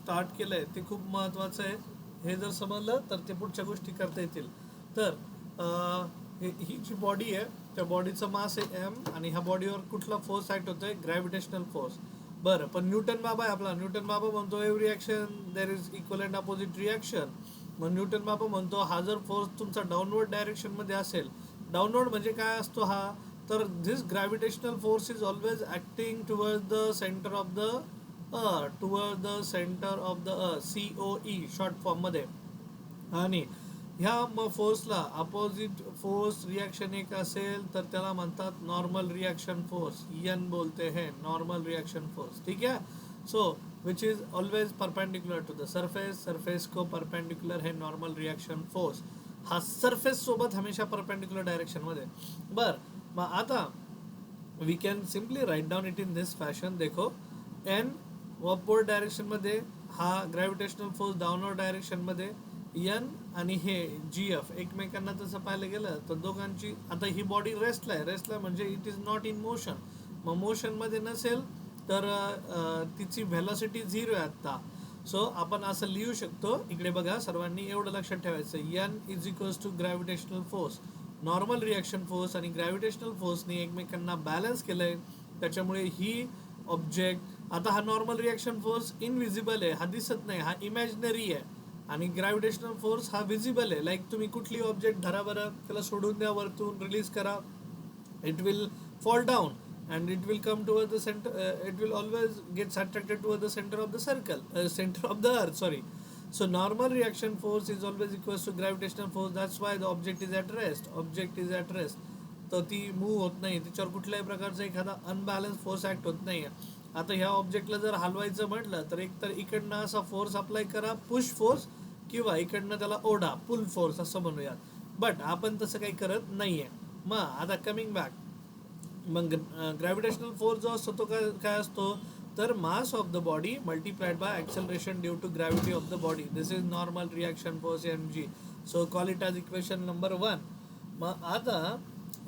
Start केलंय ते खूप महत्त्वाचं आहे. हे जर समजलं तर ते पुढच्या गोष्टी करता येतील. तर ही जी बॉडी आहे त्या बॉडीचं मास आहे एम, आणि ह्या बॉडीवर कुठला फोर्स ऍक्ट होतोय? Gravitational force. बरं, पण न्यूटन बाबा आहे आपला. न्यूटन बाबा म्हणतो every action there is equal and opposite reaction. मग न्यूटन बाबा म्हणतो हा जर फोर्स तुमचा डाऊनवर्ड डायरेक्शनमध्ये असेल, डाऊनवर्ड म्हणजे काय असतो हा? तर this gravitational force is always acting toward the centre of the toward the centre of the COE short फॉर्ममध्ये. आणि ह्या फोर्सला अपोजिट फोर्स रिॲक्शन एक असेल तर त्याला म्हणतात नॉर्मल रिॲक्शन फोर्स. एन बोलते हैं नॉर्मल रिॲक्शन फोर्स. ठीक है. So which is always perpendicular to the surface. Surface को परपेंडिकुलर है नॉर्मल रिॲक्शन फोर्स. हा सरफेस सोबत हमेशा परपेंडिकुलर डायरेक्शन मध्ये. बर, मग आता we can simply write down it in this fashion. देखो, एन अपवर्ड डायरेक्शन मध्ये, हा ग्रॅव्हिटेशनल फोर्स डाऊनवर्ड डायरेक्शन मध्ये. एन आणि हे GF एकमेकांना तसं पाहायला गेलं तर दोघांची, आता ही बॉडी रेस्टला आहे. रेस्टला म्हणजे it is not in motion. मग मोशनमध्ये नसेल तर तिची व्हेलॉसिटी 0 आहे आत्ता. सो आपण असं लिहू शकतो. इकडे बघा सर्वांनी, एवढं लक्षात ठेवायचं. N is equals to gravitational force. Normal reaction force आणि ग्रॅव्हिटेशनल फोर्सने एकमेकांना बॅलन्स केलंय. त्याच्यामुळे ही ऑब्जेक्ट, आता हा नॉर्मल रिॲक्शन फोर्स इनविजिबल आहे, हा दिसत नाही, हा इमॅजिनरी आहे. आणि ग्रॅव्हिटेशनल फोर्स हा विजिबल आहे. लाईक तुम्ही कुठली ऑब्जेक्ट धरा बरं, त्याला सोडून द्या, वरतून रिलीज करा, it will fall down and it will come towards the center. It will always get attracted towards the center of the circle, center of the earth, sorry. So normal reaction force is always equals to gravitational force. That's why the object is at rest. Object is at rest. तर ती move होत नाही, त्याच्यावर कुठल्याही प्रकारचा एखादा unbalance force act होत नाही. आता ह्या ऑब्जेक्टला जर हलवायचं म्हटलं तर एक तर इकडनं असा फोर्स अप्लाय करा, पुश फोर्स, किंवा इकडनं त्याला ओढा, पुल फोर्स असं म्हणूयात. बट आपण तसं काही करत नाहीये. मग आता कमिंग बॅक, मग ग्रॅव्हिटेशनल फोर्स जो असतो तो काय असतो? तर mass of the body multiplied by acceleration due to gravity of the body. This is normal reaction force mg. So call it as equation number 1. मग आता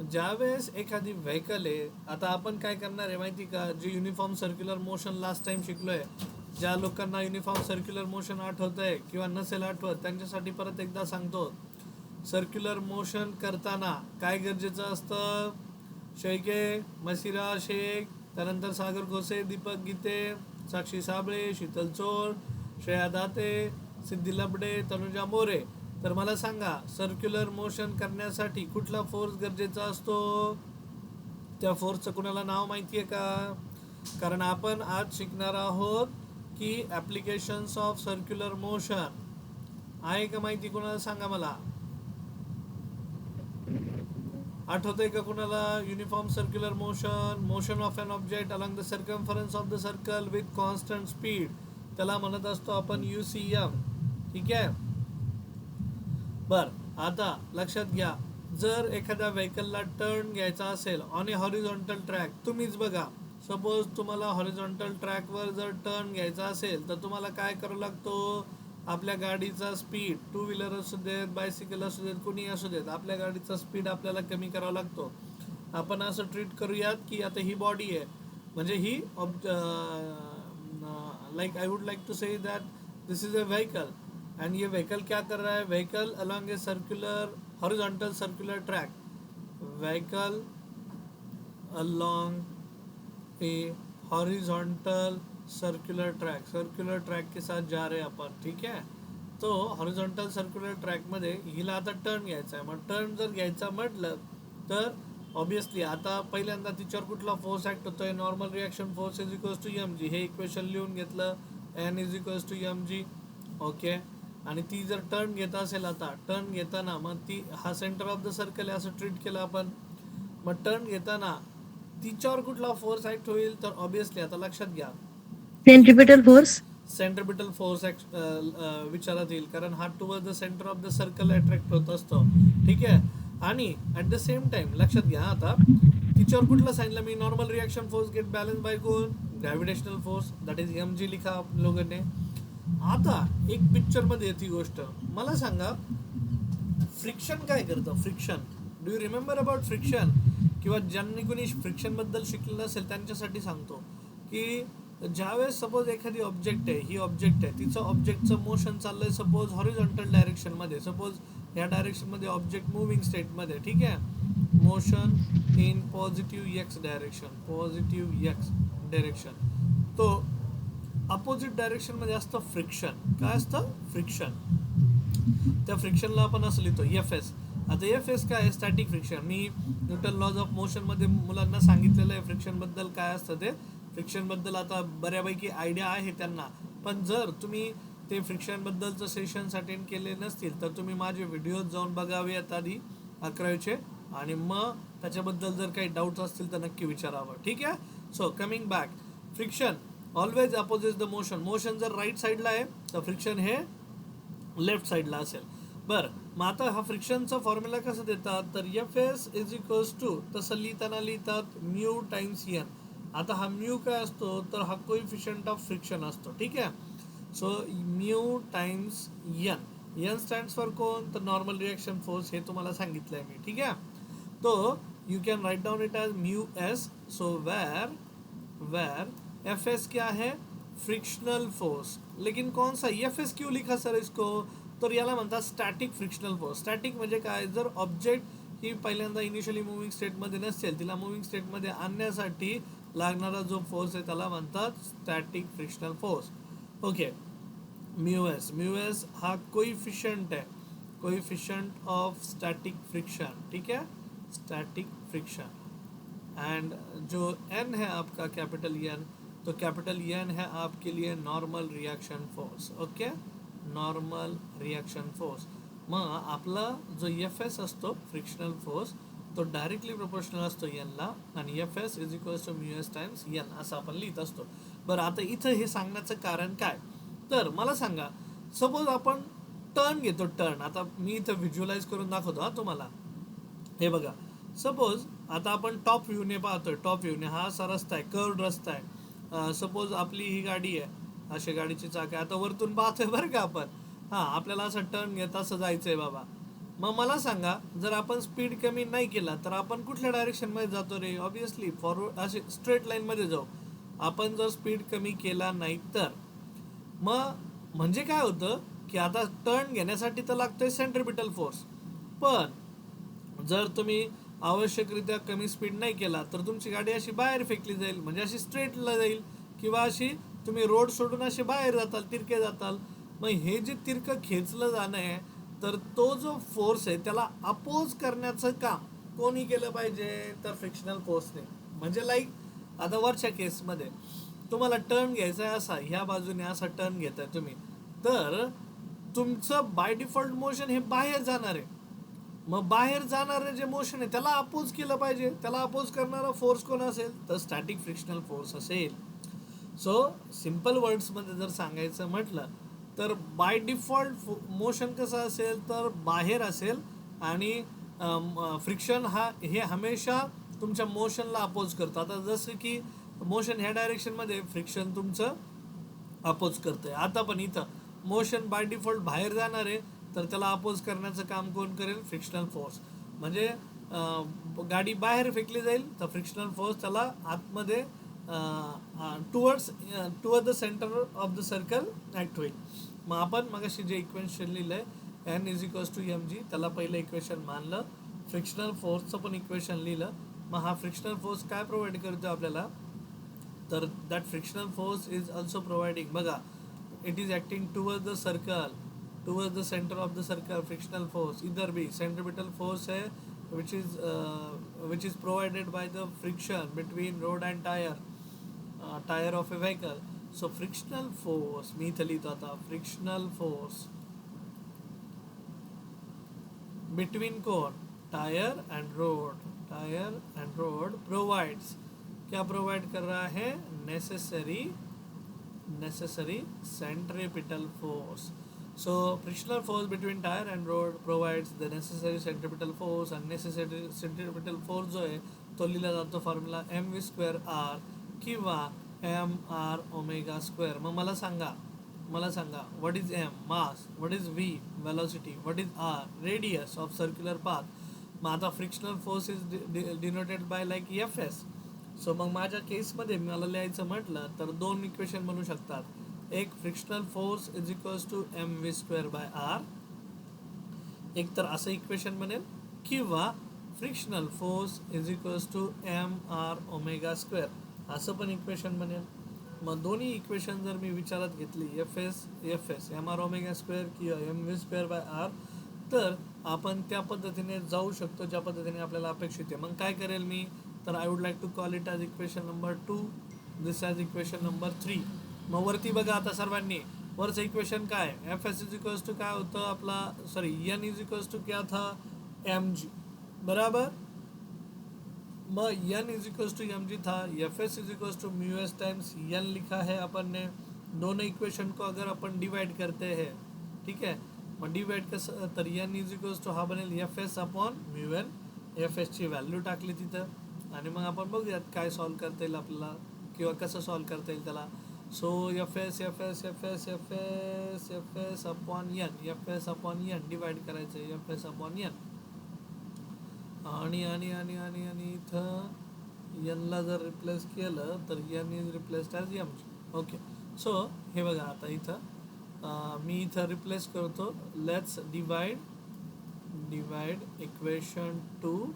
ज्यावेळेस एखादी व्हेकल आहे, आता आपण काय करणार आहे माहिती का? जे uniform circular motion last time शिकलोय, ज्या लोकांना युनिफॉर्म सर्क्युलर मोशन आठवत आहे किंवा नसेल आठवत त्यांच्यासाठी परत एकदा सांगतो. सर्क्युलर मोशन करताना काय गरजेचं असतं? शेळके, मसिरा शेख, त्यानंतर सागर घोसे, दीपक गीते, साक्षी साबळे, शीतल चोर, श्रेया दाते, सिद्धी लबडे, तनुजा मोरे. तर मला सांगा, सर्क्युलर मोशन करण्यासाठी कुठला फोर्स गरजेचा असतो? त्या फोर्सचं कुणाला नाव माहिती आहे का? कारण आपण आज शिकणार आहोत की ॲप्लिकेशन्स ऑफ सर्क्युलर मोशन. आहे का माहिती कुणाला? सांगा मला. आठवतंय का कुणाला? Uniform circular motion, motion of an object along the circumference of the circle with constant speed, त्याला म्हणत असतो आपण UCM. ठीक आहे. बर, आता लक्षात घ्या, जर एखाद्या व्हेकलला टर्न घ्यायचा असेल ऑन ए हॉरिझॉन्टल ट्रॅक, तुम्हीच बघा, सपोज तुम्हाला हॉरिझॉन्टल ट्रॅकवर जर टर्न घ्यायचा असेल तर तुम्हाला काय करावं लागतो? आपल्या गाडीचा स्पीड, टू व्हीलर असू देत, बायसिकल असू देत, कुणी असू देत, आपल्या गाडीचा स्पीड आपल्याला कमी करावा लागतो. आपण असं ट्रीट करूयात की आता ही बॉडी आहे, म्हणजे ही like I would like to say that this is a vehicle, and ये व्हीकल क्या कर रहा है? Vehicle along a circular horizontal circular track, vehicle along a horizontal circular track के साथ जा रहे हैं अपन. ठीक है. तो हॉरिझॉन्टल सर्क्युलर ट्रॅकमध्ये हिला आता टर्न घ्यायचा आहे. मग टर्न जर घ्यायचा म्हटलं तर ऑब्विसली आता पहिल्यांदा तिच्यावर कुठला फोर्स ॲक्ट होतोय? Normal reaction force is equals to mg. हे इक्वेशन लिहून घेतलं, n is equals to mg. Okay. आणि ती जर टर्न घेत असेल, आता टर्न घेताना मग ती, हा सेंटर ऑफ द सर्कल आहे असं ट्रीट केलं आपण. मग टर्न घेताना तिच्यावर कुठला फोर्स ॲक्ट होईल? तर ऑब्विसली आता लक्षात घ्या, सेंट्रिपिटल फोर्स. सेंट्रिपिटल फोर्स विचारात येईल, कारण हा toward the centre of the circle attract होत असतो. ठीक आहे. आणि ॲट द सेम टाइम लक्षात घ्या, आता तिच्यावर कुठला सांगितलं मी? Normal reaction force get balance by कोण? Gravitational force, that is mg लिखा आप लोकांनी. आता एक पिक्चरमध्ये येते गोष्ट, मला सांगा फ्रिक्शन काय करतं? Friction, do you remember about friction? किंवा ज्यांनी कोणी फ्रिक्शनबद्दल शिकलेलं असेल त्यांच्यासाठी सांगतो की ज्यावेळेस सपोज एखादी ऑब्जेक्ट आहे, ही ऑब्जेक्ट आहे, तिचं ऑब्जेक्टचं मोशन चाललंय सपोज हॉरिझॉन्टल डायरेक्शनमध्ये, सपोज ह्या डायरेक्शनमध्ये ऑब्जेक्ट मुव्हिंग स्टेटमध्ये, ठीक आहे, motion in positive x direction, positive x direction, तो अपोजिट डायरेक्शनमध्ये असतं फ्रिक्शन. काय असतं? फ्रिक्शन. त्या फ्रिक्शनला आपण असं लिहितो एफ एस. आता एफ एस काय आहे? Static friction. मी न्यूटन लॉज ऑफ मोशनमध्ये मुलांना सांगितलेलं आहे फ्रिक्शनबद्दल काय असतं ते. फ्रिक्शनबद्दल आता बऱ्यापैकी आयडिया आहे त्यांना, पण जर तुम्ही ते फ्रिक्शनबद्दलचं सेशन्स अटेंड केले नसतील तर तुम्ही माझे व्हिडिओज जाऊन बघावेत आधी 11वीचे, आणि मग त्याच्याबद्दल जर काही डाऊट्स असतील तर नक्की विचारावं, ठीक आहे. So coming back, friction always opposite the motion. Motion जर राईट साईडला आहे तर फ्रिक्शन हे लेफ्ट साईडला असेल. बरं, मग आता हा फ्रिक्शनचा फॉर्म्युला कसं देतात, तर F S is equals to, तसं लिहिताना लिहितात म्यू टाइम्स एन. आता हा म्यू काय असतो, तर हा कोइफिशियंट ऑफ फ्रिक्शन असतो, ठीक आहे. So mu times N. N stands for कोण, तर नॉर्मल रिएक्शन फोर्स, हे तुम्हाला सांगितलं आहे मी, ठीक आहे. तो you can write down it as mu S. So where F S क्या है, फ्रिक्शनल फोर्स. लेकिन कौन सा, एफ एस क्यों लिखा सर इसको, तर याला म्हणतात स्टॅटिक फ्रिक्शनल फोर्स. स्टॅटिक म्हणजे काय, जर ऑब्जेक्ट ही पहिल्यांदा इनिशियली मुव्हिंग स्टेटमध्ये नसेल, तिला मुव्हिंग स्टेटमध्ये आणण्यासाठी लागणारा जो फोर्स आहे त्याला म्हणतात static frictional force. Okay, mu S हा कोइफिशियंट आहे, कोइफिशियंट ऑफ स्टॅटिक फ्रिक्शन, ठीक है, स्टैटिक फ्रिक्शन. एंड जो एन है आपका कैपिटल एन, तो कैपिटल एन है आपके लिए normal reaction force. Okay, normal reaction force. मग आपला जो एफ एस असतो फ्रिक्शनल फोर्स, तो डायरेक्टली प्रोपोर्शनल असतो एनला, आणि F S is equals to mu S times N असं आपण लिहित असतो. बरं, आता इथं हे सांगण्याचं कारण काय, तर मला सांगा, सपोज आपण टर्न घेतो, टर्न. आता मी इथं व्हिज्युअलाइज करून दाखवतो हा तुम्हाला. हे बघा, सपोज आता आपण टॉप व्ह्यूने पाहतोय, टॉप व्ह्यूने हा असा रस्ता आहे, कर्व्ड रस्ता आहे. सपोज आपली ही गाडी आहे, अशी गाडीची चाक आहे, आता वरतून पाहतोय बरं का आपण, हां, आपल्याला असं टर्न घेत असं जायचं आहे बाबा. मग मला सांगा, जर आपण स्पीड कमी नाही केला तर आपण कुठल्या डायरेक्शनमध्ये जातो रे, ऑब्विसली फॉरवर्ड, असे स्ट्रेट लाईनमध्ये जाऊ. आपण जर स्पीड कमी केला नाही तर मग म्हणजे काय होतं की आता टर्न घेण्यासाठी तर लागतोय सेंट्रिपिटल फोर्स, पण जर तुम्ही आवश्यकरित्या कमी स्पीड नाही केला तर तुमची गाडी अशी बाहेर फेकली जाईल, म्हणजे अशी स्ट्रेटला जाईल, किंवा अशी तुम्ही रोड सोडून असे बाहेर जाताल, तिरके जाताल. मग हे जे तिरकं खेचलं जाणं आहे, तर तो जो फोर्स आहे त्याला अपोज करण्याचं काम कोणी केलं पाहिजे, तर फ्रिक्शनल फोर्सने. म्हणजे लाईक आता वरच्या केसमध्ये तुम्हाला टर्न घ्यायचा आहे असा, ह्या बाजूने असा टर्न घेताय तुम्ही, तर तुमचं बाय डिफॉल्ट मोशन हे बाहेर जाणार आहे. मग बाहेर जाणारे जे मोशन आहे त्याला अपोज केलं पाहिजे. त्याला अपोज करणारा फोर्स कोण असेल, तर स्टॅटिक फ्रिक्शनल फोर्स असेल. सो सिम्पल वर्ड्समध्ये जर सांगायचं म्हटलं तर बाय डिफॉल्ट मोशन कसं असेल, तर बाहेर असेल, आणि फ्रिक्शन हे हमेशा तुमच्या मोशनला अपोज करतं. आता जसं की मोशन ह्या डायरेक्शनमध्ये, फ्रिक्शन तुमचं अपोज करतंय. आता पण इथं मोशन बाय डिफॉल्ट बाहेर जाणार आहे, तर त्याला अपोज करण्याचं काम कोण करेल, फ्रिक्शनल फोर्स. म्हणजे गाडी बाहेर फेकली जाईल तर फ्रिक्शनल फोर्स त्याला आतमध्ये toward the centre of the circle act होईल. मग आपण मगाशी जे इक्वेशन लिहिलं आहे N is equals to M G, त्याला पहिलं इक्वेशन मानलं, फ्रिक्शनल फोर्सचं पण इक्वेशन लिहिलं. मग हा फ्रिक्शनल फोर्स काय प्रोव्हाइड करतो आपल्याला, तर that frictional force is also providing, बघा, it is acting toward the circle, towards the center of the circle. Frictional force either be centripetal force है, which is provided by the friction between road and tire of a vehicle. So frictional force मी इथे लिहितो आता, frictional force between कोण, tyre end road provides, क्या provide कर रहा है, necessary centripetal force. So frictional force between tire and road provides the necessary centripetal force, and necessary centripetal force जो आहे तो लिहिला जातो फॉर्म्युला mv²r किंवा mr⍵². मग मला सांगा what is m, mass, what is v, velocity, what is r, radius of circular path. मग आता frictional force is denoted by like F S. So मग माझ्या केसमध्ये मला लिहायचं म्हटलं तर दोन इक्वेशन बनू शकतात. एक frictional force is equals to M V square by R, एक तर असं इक्वेशन बनेल, किंवा frictional force is equals to M R omega square असं पण इक्वेशन बनेल. मग दोन्ही इक्वेशन जर मी विचारात घेतली F S M R omega square किंवा M V square by R, तर आपण त्या पद्धतीने जाऊ शकतो ज्या पद्धतीने आपल्याला अपेक्षित आहे. मग काय करेल मी, तर I would like to call it as equation number 2, this as equation number 3. मग वरती बघा आता सर्वांनी, वरचं इक्वेशन काय, F S is equals to काय होतं आपला, sorry N is equals to क्या था, एम जी, बराबर. मग N is equals to M G था, F S is equals to mu S times N लिखा है अपन ने. दोनों इक्वेशन को अगर अपन डिवाइड करते हैं, ठीक है, मग डिवाइड कसं, तर एन इज इक्वल्स टू हा बनेल F S upon mu N. F एसची व्हॅल्यू टाकली तिथं आणि मग आपण बघूयात काय सॉल्व करता येईल आपल्याला किंवा कसं सॉल्व करता येईल त्याला. So F S F S F S F S F S upon N, F S upon N divide करायचं एफ एस अपॉन एन. आणि आणि आणि आणि आणि इथं एनला जर रिप्लेस केलं तर N is replaced as M G. Okay, so हे बघा आता इथं मी इथं रिप्लेस करतो. Let's divide equation 2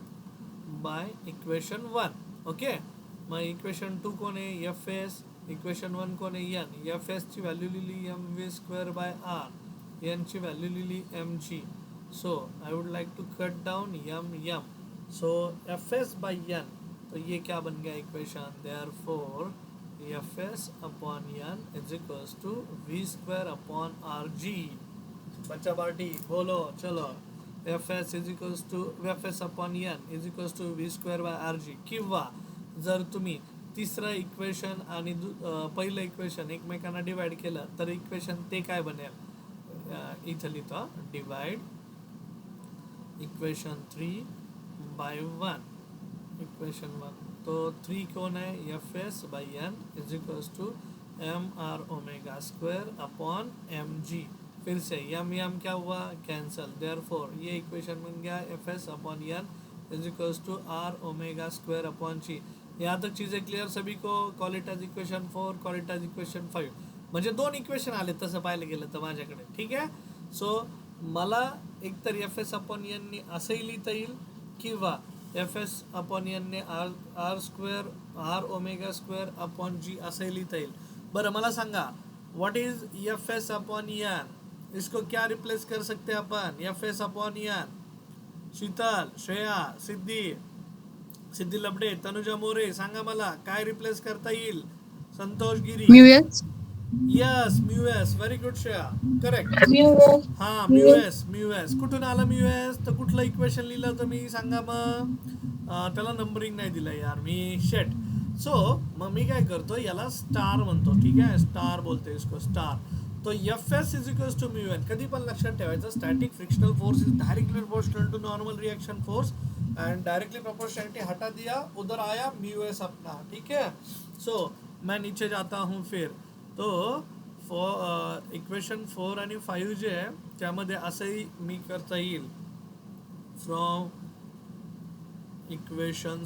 by equation 1. Okay, मग इक्वेशन 2 कोण आहे, एफ एस, इक्वेशन 1 कोण आहे, एन. एफ एसची व्हॅल्यू लिहिली M V square by R, एनची व्हॅल्यू लिहिली M G. So I would like to cut down M M. So F S by N, तो ये क्या बन गया equation, therefore F S upon N is equals to V square upon R G. बच्चा party बोलो चलो, F S is equals to F S upon N is equals to V square by R G. किंवा जर तुम्ही तिसरं equation आणि पहिलं equation एकमेकांना डिवाइड केलं तर इक्वेशन ते काय बनेल, इथं लिहितो डिवाइड इक्वेशन 3 बाय 1. इक्वेशन 1 तो 3 कौन है, F S by N is equals to M R omega square upon M G. फिर से एम एम क्या हुआ, कैंसल, देयरफॉर ये इक्वेशन बन गया F S upon N is equals to R omega square upon G. यहाँ तक चीज़ें क्लियर सभी को, call it as equation 4, call it as equation 5. म्हणजे दोन इक्वेशन आले तसं पाहायला गेलं तर माझ्याकडे, ठीक आहे. सो मला एकतर एफ एस अपॉन एनने असंही लिहिता येईल किंवा एफ एस अपॉन एनने R square R omega square upon G असंही लिहिता येईल. बरं मला सांगा, what is F S upon N, इसको क्या रिप्लेस कर सकते हैं अपन, F S upon N. Sheetal, Shreya, Siddhi Labade, Tanuja More, सांगा मला काय रिप्लेस करता येईल. Santosh Giri, mu S. Yes mu S, very good Shreya, correct. हा म्यू म्यू एस कुठून आलं, म्यू एस तर कुठलं इक्वेशन लिहिलं होतं मी सांगा मग. त्याला नंबरिंग नाही दिलं यार मी, शेट. सो मग मी काय करतो, याला स्टार म्हणतो, ठीक आहे, स्टार बोलते इसको, स्टार. तो F S is equals to mu N. कधी पण लक्षात ठेवायचं, static frictional force is directly proportional to normal reaction force and directly proportionality हटा दिया, उधर आया म्यू एस अपना, ठीक है. सो मैं नीचे जाता हूँ फिर, तो इक्वेशन 4 आणि 5 जे आहे त्यामध्ये असंही मी करता येईल, from equation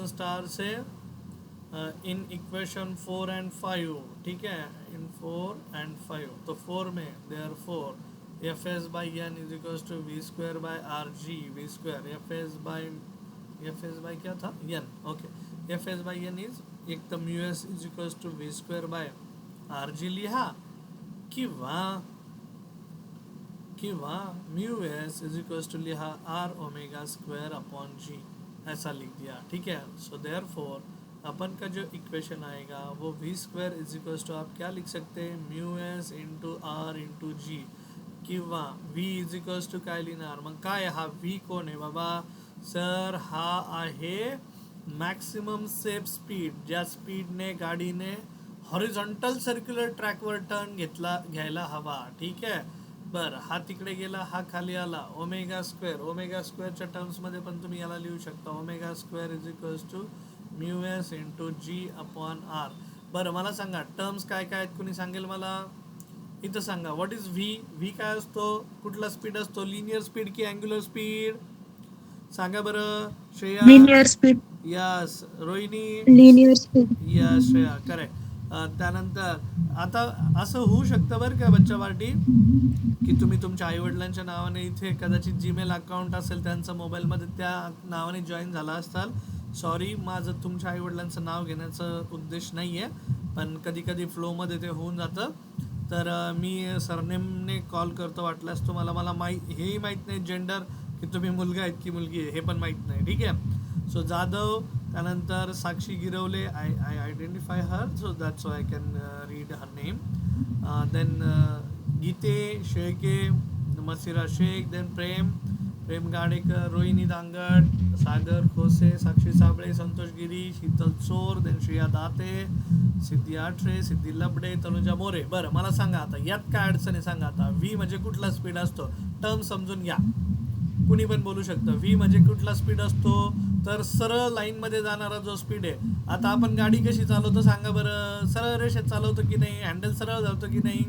star say in equation 4 end 5, ठीक है, इन 4 एंड 5. तो 4 में therefore F S by N is equals to V square by R G, V square F S by क्या था, N. Okay, F S by N is एक तर mu S is equals to V square by R G लिहा, किंवा mu S is equals to लिहा R omega square upon G, ऐसा लिख दिया, ठीक है. सो देयरफॉर अपन का जो इक्वेशन आएगा वो V square is equals to, आप क्या लिख सकते हैं, mu S into R into G, किंवा व्ही इज इक्वल्स टू काय लिहिणार, मग काय हा व्ही कोण आहे बाबा, सर हा आहे मॅक्सिमम सेफ स्पीड, ज्या स्पीडने गाडीने हॉरिझॉन्टल सर्क्युलर ट्रॅकवर टर्न घ्यायला हवा, ठीक आहे. बरं, हा तिकडे गेला, हा खाली आला, ओमेगा स्क्वेअरच्या टर्म्समध्ये पण तुम्ही याला लिहू शकता, omega square is equals to mu S into G upon R. बरं मला सांगा टर्म्स काय काय आहेत, कुणी सांगेल मला, इथं सांगा. व्हॉट इज व्ही काय असतो, कुठला स्पीड असतो, लिनियर स्पीड की अँग्युलर स्पीड, सांगा बरं Shreya. Linear speed. Yes Rohini. linear speed. Yes Shreya correct. त्यानंतर आता असं होऊ शकतं बरं का बच्चा पार्टी, की तुम्ही तुमच्या आईवडिलांच्या नावाने इथे कदाचित जीमेल अकाउंट असेल त्यांचं मोबाईलमध्ये, त्या नावाने जॉईन झाला असाल. सॉरी, माझं तुमच्या आईवडिलांचं नाव घेण्याचा उद्देश नाही आहे, पण कधी कधी फ्लोमध्ये ते होऊन जातं. तर मी सरनेमने कॉल करतो वाटल्यास तुम्हाला. मला हेही माहीत नाही जेंडर, की तुम्ही मुलगा आहेत की मुलगी आहे हे पण माहीत नाही. ठीक आहे. सो जाधव, त्यानंतर Sakshi Girwale, I identify her, so that's I can read her name. Then Gite Shelke, Masira Shaikh, then Prem Gadekar, Rohini Dangad, Sagar Khose, Sakshi Sable, Santosh Giri, Sheetal Chor, then Shreya Date, Siddhi Athare, Siddhi Labade, Tanuja More. बरं मला सांगा आता यात काय अडचण आहे सांगा आता. व्ही म्हणजे कुठला स्पीड असतो, टर्म समजून घ्या. कुणी पण बोलू शकतं. व्ही म्हणजे कुठला स्पीड असतो, तर सरळ लाईनमध्ये जाणारा जो स्पीड आहे. आता आपण गाडी कशी चालवतो सांगा बरं, सरळ रेषेत चालवतो की नाही, हँडल सरळ जातो की नाही.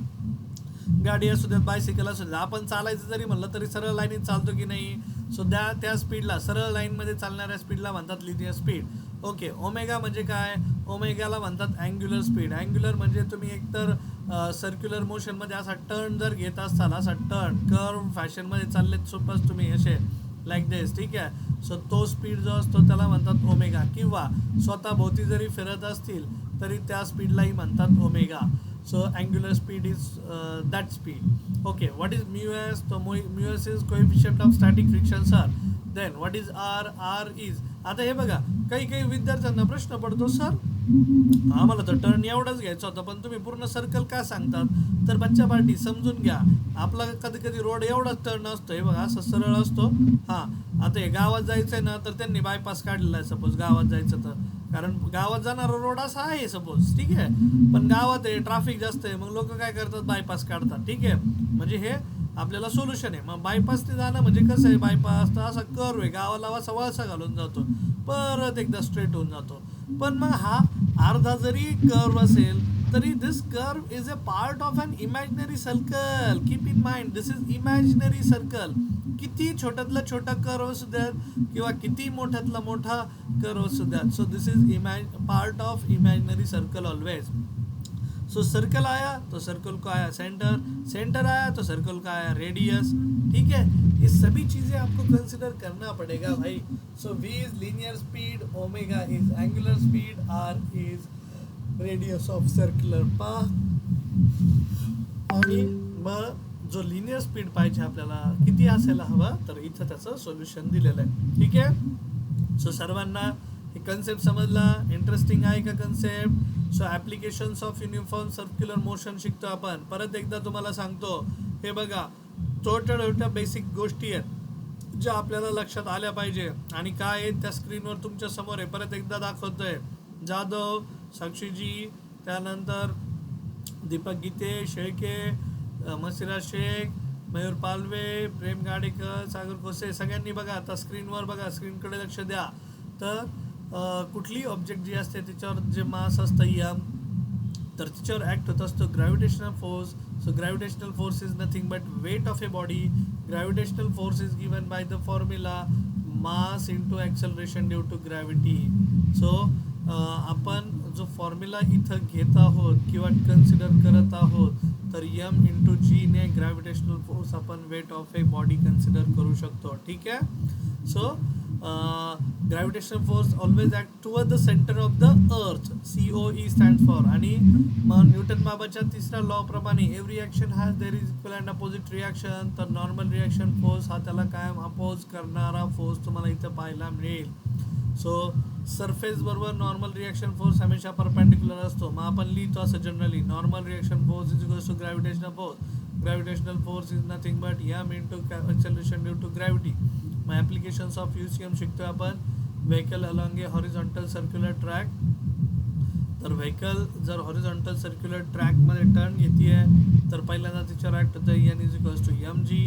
गाडी असू द्यात, बायसिकल असू द्या, आपण चालायचं जरी म्हणलं तरी सरळ लाईनीत चालतो की नाही. सो त्या स्पीडला, सरळ लाईनमध्ये चालणाऱ्या स्पीडला म्हणतात लिनियर स्पीड. ओके. ओमेगा म्हणजे काय, ओमेगाला म्हणतात अँग्युलर स्पीड. अँग्युलर म्हणजे तुम्ही एकतर सर्क्युलर मोशनमध्ये असा टर्न जर घेत असाल, असा टर्न कर्व फॅशनमध्ये चाललेत सोपच तुम्ही असे लाईक दिस. ठीक आहे. सो तो स्पीड जो असतो त्याला म्हणतात ओमेगा, किंवा स्वतः भोवती जरी फिरत असतील तरी त्या स्पीडलाही म्हणतात omega. So angular speed is that speed. Okay, what is mu s? So mu s is coefficient of static friction, sir. Then what is r? R is, आता हे बघा काही विद्यार्थ्यांना प्रश्न पडतो, सर आम्हाला तर टर्न एवढाच घ्यायचा होता पण तुम्ही पूर्ण सर्कल का सांगतात. तर बच्चा पार्टी समजून घ्या, आपला कधी कधी रोड एवढाच टर्न असतो, हे बघा असं सरळ असतो. हां, आता हे गावात जायचं आहे ना, तर त्यांनी बायपास काढलेला आहे सपोज गावात जायचं तर, कारण गावात जाणारा रोड असा आहे सपोज. ठीक आहे. पण गावात आहे, ट्रॅफिक जास्त आहे, मग लोक काय करतात, बायपास काढतात. ठीक आहे. म्हणजे हे आपल्याला सोल्युशन आहे. मग बायपासने जाणं म्हणजे कसं आहे, बायपास तर असा कर्व आहे, गावाला असा वळसा घालून जातो, परत एकदा स्ट्रेट होऊन जातो. पण मग हा अर्धा जरी कर्व असेल तरी this curve is a part of an imaginary circle. Keep in mind, this is imaginary circle. किती छोट्यातला छोटा कर्व असू द्यात किंवा किती मोठ्यातला मोठा कर्व असू द्यात. So this is part of imaginary circle always. So circle आया तो सर्कल को आया सेंटर, सेंटर आया तो सर्कल का आया रेडियस. ठीक है. ये सभी चीज़ें आपको कंसिडर करना पड़ेगा भाई. So v is linear speed, omega is angular speed, r is radius of circular path. आणि मग जो लिनियर स्पीड पाहिजे आपल्याला किती असायला हवा, तर इथं त्याचं सोल्युशन दिलेलं आहे. ठीक आहे. सो सर्वांना हे कन्सेप्ट समजला, इंटरेस्टिंग आहे का concept. So applications of uniform circular motion शिकतो आपण. परत एकदा तुम्हाला सांगतो, हे बघा छोट्या बेसिक गोष्टी आहेत ज्या आपल्याला लक्षात आल्या पाहिजे. आणि काय आहेत त्या स्क्रीनवर तुमच्या समोर आहे, परत एकदा दाखवतोय. जाधव, साक्षीजी, त्यानंतर दीपक गीते, शेळके, मसिरा शेख, मयूर पालवे, प्रेम गाडेकर, सागर खोसे, सगळ्यांनी बघा आता स्क्रीनवर बघा, स्क्रीनकडे लक्ष द्या. तर कुठली ऑब्जेक्ट जी असते त्याच्यावर जे मास असतं यम, तर तिच्यावर ॲक्ट होत असतो gravitational force. So gravitational force is nothing but weight of a body. Gravitational force is given by the formula mass into acceleration due to gravity. So आपण जो फॉर्म्युला इथं घेत आहोत किंवा कन्सिडर करत आहोत, तर यम इंटू जी ने ग्रॅव्हिटेशनल फोर्स आपण weight of a body consider करू शकतो. ठीक आहे. So gravitational force always act toward the centre of the earth, COE stand for. आणि मग न्यूटन बाबाच्या तिसऱ्या लॉ प्रमाणे every action has there is equal and opposite reaction. तर नॉर्मल रिॲक्शन फोर्स हा त्याला कायम अपोज करणारा फोर्स तुम्हाला इथं पाहायला मिळेल. सो सरफेस बरोबर नॉर्मल रिॲक्शन फोर्स हमेशा परपेंडिक्युलर असतो. मग आपण लिहितो असं generally, normal reaction force is equals to gravitational force. Gravitational force is nothing but M into acceleration due to gravity. मग ॲप्लिकेशन्स ऑफ UCM शिकतोय आपण. Vehicle along a horizontal circular track. तर व्हेकल जर हॉरिझॉन्टल सर्क्युलर ट्रॅकमध्ये turn घेते आहे तर पहिल्यांदा तिच्यावर ॲक्ट होतं N is equals to mg.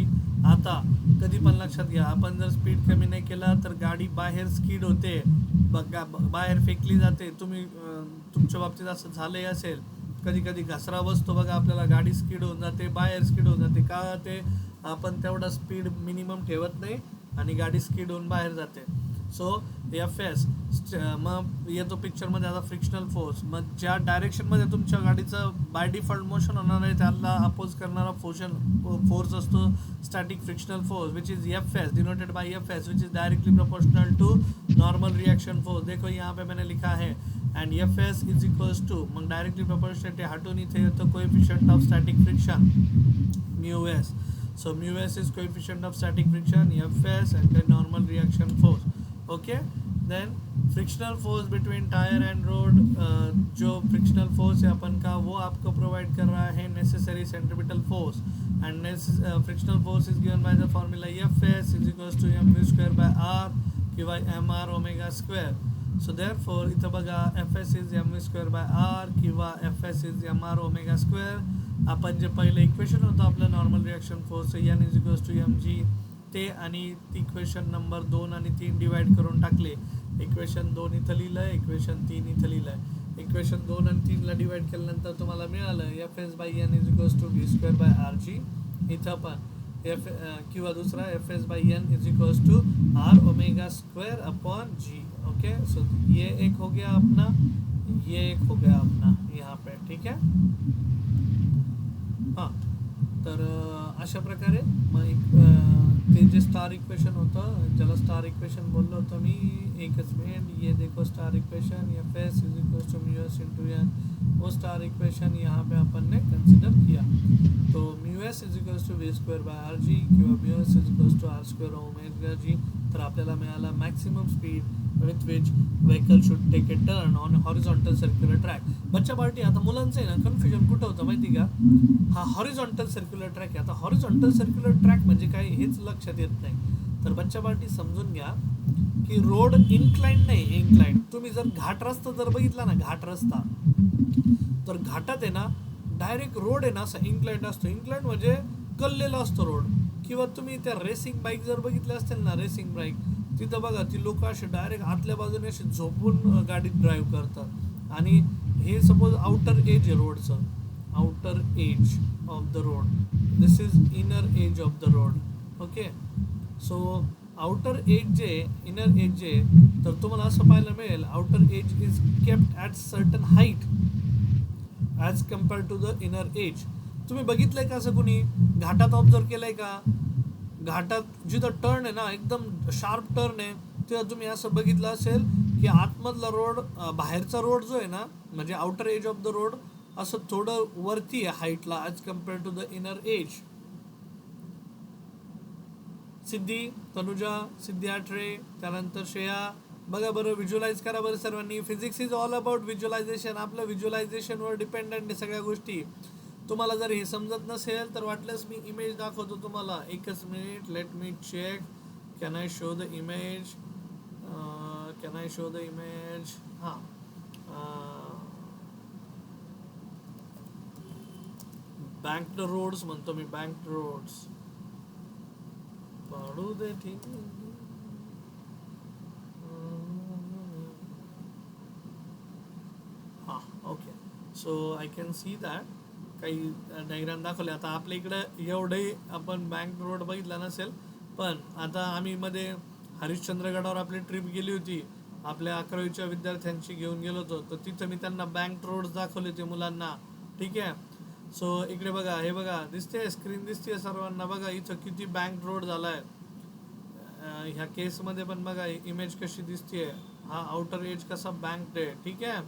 आता कधी पण लक्षात घ्या, आपण जर स्पीड कमी नाही केला तर गाडी बाहेर स्किड होते, बाहेर फेकली जाते. तुमच्या बाबतीत असं झालंही असेल, कधी कधी घसरा बसतो बघा आपल्याला, गाडी स्किड होऊन जाते, बाहेर स्किड होऊन जाते. का ते आपण तेवढा स्पीड मिनिमम ठेवत नाही आणि गाडी स्किड होऊन बाहेर जाते. So F S. मग येतो पिक्चरमध्ये आता फ्रिक्शनल फोर्स. मग ज्या डायरेक्शनमध्ये तुमच्या गाडीचं बाय डिफॉल्ट मोशन होणार आहे त्याला अपोज करणारा फोर्स असतो static frictional force, which is F S, denoted by F S, which is directly proportional to normal reaction force. देखो यहाँ पे मैंने लिखा है and F S is equals to, मग डायरेक्टली प्रोपोर्शनल हटून इथे येतो coefficient of static friction mu S. So mu s is coefficient of static friction, Fs, and then normal reaction force. Okay, then frictional force between tire and road. जो frictional force है अपन का वो आपको provide कर रहा है necessary centripetal force, and frictional force is given by the formula Fs is equals to mv square by r किंवा mr omega square. So therefore इथं बघा Fs is mv square by r किंवा Fs is mr omega square. आपण जे पहिलं equation होतं आपलं normal reaction force N is equals to M G, ते आणि इक्वेशन नंबर 2 आणि 3 डिवाइड करून टाकले. इक्वेशन 2 इथं लिहिलं आहे, इक्वेशन 3 इथं लिहिलं आहे. इक्वेशन 2 आणि 3ला डिवाइड केल्यानंतर तुम्हाला मिळालं F S by N is equals to V square by R G. इथं पण एफ किंवा दुसरा F S by N is equals to R omega square upon G. Okay, so ये एक हो गया अपना, ये एक हो गया अपना यहाँ पे. ठीक है, हां. तर अशा प्रकारे मग ते जे स्टार इक्वेशन होतं ज्याला स्टार इक्वेशन बोललो होतो मी, एकच मिनिट, ये देखो star equation F S is equals to mu S into N, वो स्टार इक्वेशन यहाँ पे अपन ने कंसिडर किया. तो mu S is equals to V square by R G किंवा mu S is equals to R square omega G. तर आपल्याला मिळाला maximum speed with which vehicle should take a turn on a horizontal circular track. बच्चा party, आता मुलांचं आहे ना confusion कुठं होतं माहिती का, हा हॉरिझॉन्टल सर्क्युलर ट्रॅक आहे. आता हॉरिझॉन्टल सर्क्युलर ट्रॅक म्हणजे काय हेच लक्षात येत नाही. तर बच्चा पार्टी समजून घ्या की रोड इन्क्लाइंड नाही, इन्क्लाइंड. तुम्ही जर घाट रस्ता जर बघितला ना, घाट रस्ता, तर घाटात आहे ना डायरेक्ट रोड आहे ना असा इन्क्लाइंड असतो. इन्क्लाइंड म्हणजे कललेला असतो रोड. किंवा तुम्ही त्या रेसिंग बाईक जर बघितल्या असतील ना, रेसिंग बाईक, तिथं बघा ती लोक असे डायरेक्ट आतल्या बाजूने असे झोपून गाडीत ड्राईव्ह करतात. आणि हे सपोज आउटर एज आहे रोडचं, outer edge of the road, this is inner edge of the road. Okay, so outer edge जे, इनर एज जे, तर तुम्हाला असं पाहायला मिळेल outer edge is kept at certain height as compared to the inner edge. तुम्ही बघितलंय का असं कुणी घाटात ऑब्झर्व केलंय का? घाटात जिथं टर्न आहे ना एकदम शार्प टर्न आहे, तिथं तुम्ही असं बघितलं असेल की आतमधला रोड, बाहेरचा रोड जो आहे ना म्हणजे outer edge of the road असं थोडं वरती आहे हाईटला as compared to the inner edge. Siddhi, Tanuja, Siddhi Athare, त्यानंतर श्रेया, बघा बरं, व्हिज्युअलाइज करा बरं सर्वांनी. Physics is all about visualisation. आपलं व्हिज्युअलायझेशनवर डिपेंडंट आहे सगळ्या गोष्टी. तुम्हाला जर हे समजत नसेल तर वाटल्यास मी इमेज दाखवतो तुम्हाला. एकच minute, let me check. Can I show the image? Can I show the image? हां, बँक्ड रोड्स म्हणतो मी, बँक्ड रोड्स पाडू दे. ठीक, हां, okay. So I can see that. काही डायग्राम दाखवले. आता आपल्या इकडं एवढंही आपण बँक रोड बघितला नसेल, पण आता आम्ही मध्ये हरिश्चंद्रगडावर आपली ट्रिप गेली होती, आपल्या 11वीच्या विद्यार्थ्यांची घेऊन गेलो होतो. तर तिथं मी त्यांना बँक रोड्स दाखवले होते मुलांना. ठीक आहे, सो इकडे बघा, हे बघा दिसते, स्क्रीन दिसते सर्वांना. बघा इथं किती बँक रोड झाला आहे. ह्या केसमध्ये पण बघा इमेज कशी दिसते, हा आउटर एज कसा बँक्ड आहे. ठीक आहे,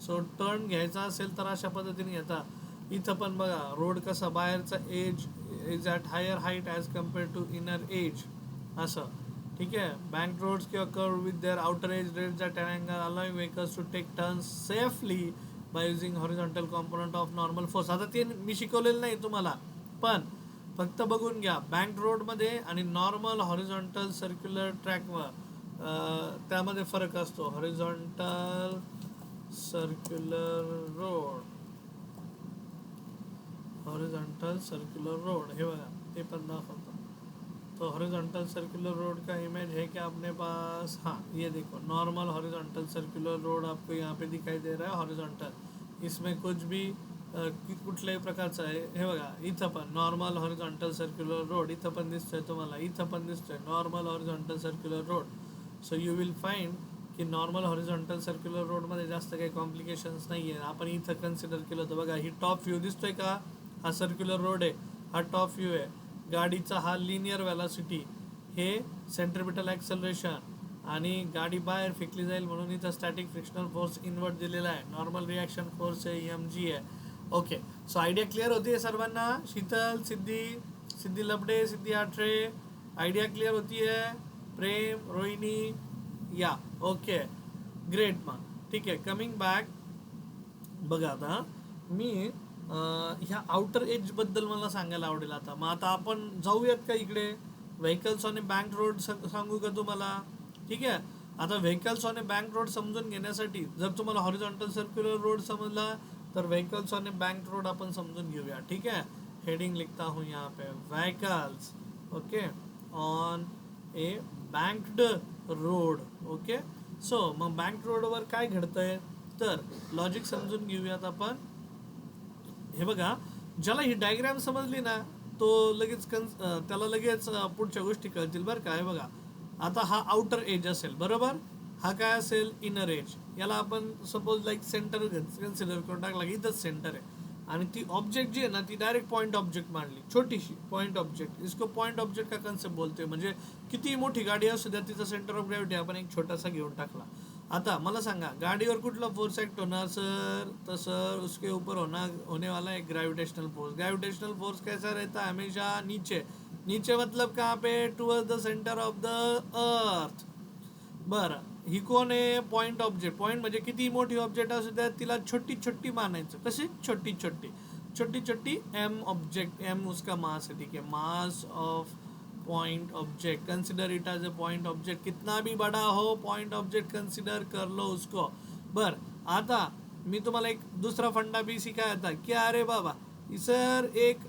सो टर्न घ्यायचा असेल तर अशा पद्धतीने घेता. इथं पण बघा रोड कसा बाहेरचा edge is at higher height as compared to inner edge असं. ठीक आहे, बँक रोड्स किंवा curve with their outer edge रेड्स at an angle allowing vehicles to take turns safely by using horizontal component of normal force. आता ते मी शिकवलेलं नाही तुम्हाला, पण फक्त बघून घ्या. बँक रोडमध्ये आणि नॉर्मल हॉरिझॉन्टल सर्क्युलर ट्रॅकवर त्यामध्ये फरक असतो. Horizontal circular road, horizontal circular road, हे बघा ते पण दाखवतो. तो हॉरिजॉन्टल सर्कुलर रोड का इमेज है क्या अपने पास? हाँ, ये देखो नॉर्मल हॉरिजॉन्टल सर्कुलर रोड आपको यहाँ पे दिखाई दे रहा है. हॉरिजॉन्टल, इसमें कुछ भी कुठल्याही प्रकारचं आहे. हे बघा इथं पण नॉर्मल हॉरिजॉन्टल सर्क्युलर रोड, इथं पण दिसतोय तुम्हाला, इथं पण दिसतोय normal horizontal circular road. So you will find की नॉर्मल हॉरिझॉन्टल सर्क्युलर रोडमध्ये जास्त काही कॉम्प्लिकेशन्स नाही आहे. आपण इथं कन्सिडर केलं होतं बघा, ही टॉप व्ह्यू दिसतोय का, हा सर्क्युलर रोड आहे, हा टॉप व्ह्यू आहे. गाडीचा हा लिनियर व्हेलॉसिटी, हे सेंट्रिपिटल ॲक्सलरेशन, आणि गाडी बाहेर फेकली जाईल म्हणून इथं स्टॅटिक फ्रिक्शनल फोर्स इन्वर्ट दिलेला आहे. नॉर्मल रिॲक्शन फोर्स आहे mg आहे. ओके, सो आयडिया क्लिअर होती सर्वांना? शीतल, सिद्धी, सिद्धी लबडे, सिद्धी आठरे, आयडिया क्लिअर होती है? प्रेम, रोहिणी, या ओके ग्रेट. मग ठीक आहे, कमिंग बॅक. बघा आता मी ह्या आउटर एज बद्दल मला सांगायला आवडेल आता. मग आता आपण जाऊयात का इकडे vehicles on a bank road सांगू का तुम्हाला? ठीक आहे, आता vehicles on a bank road समजून घेण्यासाठी जर तुम्हाला हॉरिझॉन्टल सर्क्युलर रोड समजला तर vehicles on a bank road आपण समजून घेऊया. ठीक आहे, हेडिंग लिखता हूँ यहाँ पे, vehicles okay on a banked road. Okay, so मग बँक रोडवर काय घडतंय तर लॉजिक समजून घेऊयात आपण. हे बघा, ज्याला ही डायग्राम समजली ना तो लगेच त्याला लगेच पुढच्या गोष्टी कळतील बरं का. हे बघा, आता हा आउटर एज असेल बरोबर, हा काय असेल इनर एज. याला आपण सपोज लाईक सेंटर कन्सिडर करून टाकला की इथंच सेंटर आहे, आणि ती ऑब्जेक्ट जी आहे ना ती डायरेक्ट पॉइंट ऑब्जेक्ट मांडली, छोटीशी पॉइंट ऑब्जेक्ट. इसको पॉइंट ऑब्जेक्ट का कन्सेप्ट बोलते, म्हणजे किती मोठी गाडी असू द्या तिचा सेंटर ऑफ ग्रॅव्हिटी आपण एक छोटासा घेऊन टाकला. आता मला सांगा गाड़ीवर कुठला फोर्स एक्ट होणार सर? तो सर उसके ऊपर होने वाला एक ग्रेविटेशनल फोर्स. ग्रेविटेशनल फोर्स कैसा रहता है? हमेशा नीचे. नीचे मतलब कहाँ पे? Towards the centre of the earth. बरं, ही कोण आहे? Point object. पॉइंट म्हणजे किती मोठी ऑब्जेक्ट असू द्या तिला छोटी छोटी मानायचं. कशी छोटी छोटी? छोटी छोटी एम ऑब्जेक्ट, एम उसका मास है. ठीक है, mass of point object, consider it as a point object. कितना भी बड़ा हो पॉइंट ऑब्जेक्ट कंसिडर कर लो उसको. बर, आता मी तुम्हाला एक दूसरा फंडा भी सिखाया था. क्या? अरे बाबा सर एक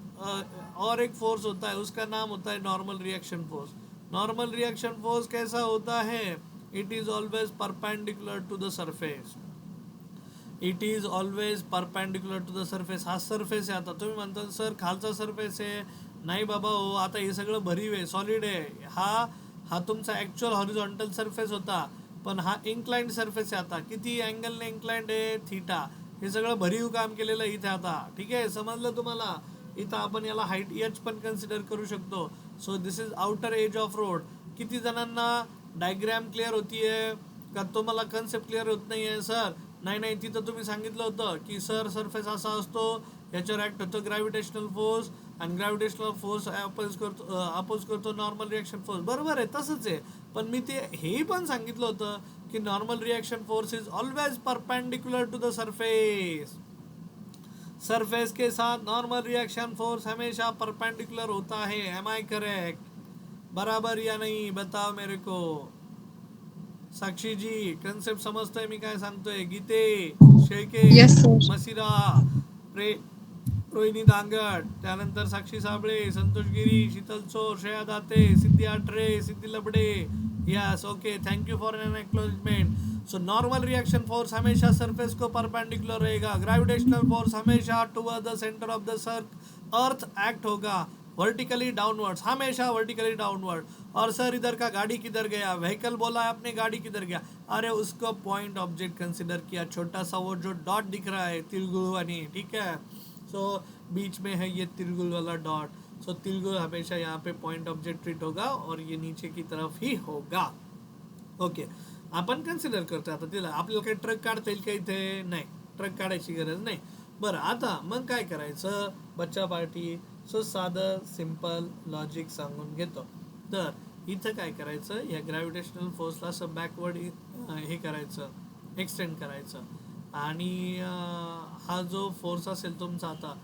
और एक फोर्स होता है, उसका नाम होता है normal reaction force. Normal reaction force कैसा होता है? It is always perpendicular to the surface. It is always perpendicular to the surface. हा सरफेस आहे. आता तुम्ही म्हणता सर खालचा सरफेस आहे. नाही बाबा हो, आता हे सगळं भरीव आहे, सॉलिड आहे. हा तुमचा ॲक्च्युअल हॉरिझॉन्टल सरफेस होता, पण हा इन्क्लाइंड सरफेस आहे. आता किती अँगलने इन्क्लाइंड आहे? थीटा. हे सगळं भरीव काम केलेलं आहे इथे आता. ठीक आहे, समजलं तुम्हाला? इथं आपण याला हाईट एच पण कन्सिडर करू शकतो. So this is outer edge of road. किती जणांना डायग्रॅम क्लिअर होतीये का? तुम्हाला कन्सेप्ट क्लिअर होत नाही आहे सर? नाही, तिथं तुम्ही सांगितलं होतं की सर सरफेस असा असतो, याच्यावर ॲक्ट होतो ग्रॅव्हिटेशनल फोर्स, आणि ग्रॅव्हिटेशनल फोर्स अपोज करतो नॉर्मल रिॲक्शन फोर्स. बरोबर आहे, तसंच आहे. पण मी ते हेही पण सांगितलं होतं की normal reaction force is always perpendicular to the surface. Surface के साथ नॉर्मल रिएक्शन फोर्स हमेशा परपेंडिकुलर होता है. Am I correct? बराबर या नहीं? बताओ मेरे को. साक्षी जी कन्सेप्ट समजतोय मी काय सांगतोय? गीते शेळके, Yes, sir. मसिरा, रोहिणी दांगट, त्यानंतर साक्षी Sable, Santosh Giri, Sheetal Chor, Shreya Date, Siddhi Athare, Siddhi Labade. Yes, okay, thank you for an acknowledgement. So normal reaction force हमेशा सरफेस को परपेंडिकुलर रहेगा. ग्रेविटेशनल फोर्स हमेशा toward the centre of the earth act होगा. वर्टिकली डाउनवर्ड्स, हमेशा वर्टिकली डाउनवर्ड. और सर इधर का गाड़ी किधर गया? व्हीकल बोला है आपने, गाड़ी किधर गया? अरे उसको पॉइंट ऑब्जेक्ट कंसिडर किया, छोटा सा वो जो डॉट दिख रहा है तिलगुल वाली. ठीक है, सो बीच में है ये तिलगुल वाला डॉट. सो तिलगुल हमेशा यहाँ पे पॉइंट ऑब्जेक्ट ट्रीट होगा और ये नीचे की तरफ ही होगा. ओके, आपण कन्सिडर करतो. आता तिला आपल्याला काही ट्रक काढता येईल का इथे? नाही, ट्रक काढायची गरज नाही. बरं, आता मग काय करायचं बच्चा पार्टी? सो साधं सिम्पल लॉजिक सांगून घेतो. तर इथं काय करायचं, या ग्रॅव्हिटेशनल फोर्सला असं बॅकवर्ड हे करायचं, एक्सटेंड करायचं. आणि हा जो फोर्स असेल तुमचा आता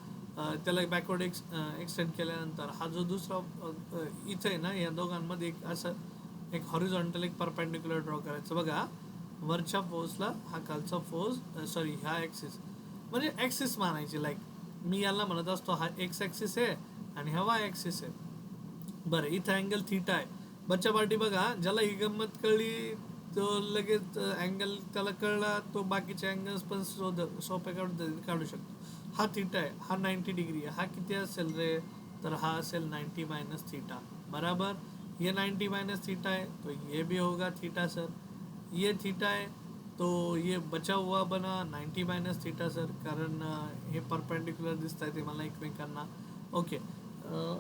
त्याला बॅकवर्ड एक्सटेंड केल्यानंतर हा जो दुसरा इथं आहे ना, या दोघांमध्ये एक असं एक हॉरिझॉन्टल एक परपेंडिक्युलर ड्रॉ करायचं. बघा, वरच्या फोर्सला हा खालचा फोर्स, सॉरी ह्या ॲक्सिस म्हणजे ॲक्सिस मानायची. लाईक मी याला म्हणत असतो हा एक्स ॲक्सिस आहे आणि हा वाय ॲक्सिस आहे. बरं, इथं अँगल थीटा आहे. बच्चा पार्टी बघा, ज्याला ही गंमत कळली तो लगेच अँगल त्याला कळला तो बाकीचे अँगल्स पण सोप्या काढू शकतो. हा थीटा आहे, हा 90 डिग्री आहे. हा किती असेल रे? तर हा असेल 90 मायनस थीटा. बराबर, ये 90 माइनस थीटा है तो ये भी होगा थीटा सर, ये थीटा है तो ये बचा हुआ बना 90 मायनस थीटा सर, कारण हे परपेंडिक्युलर दिसत आहे ते मला एकमेकांना. Okay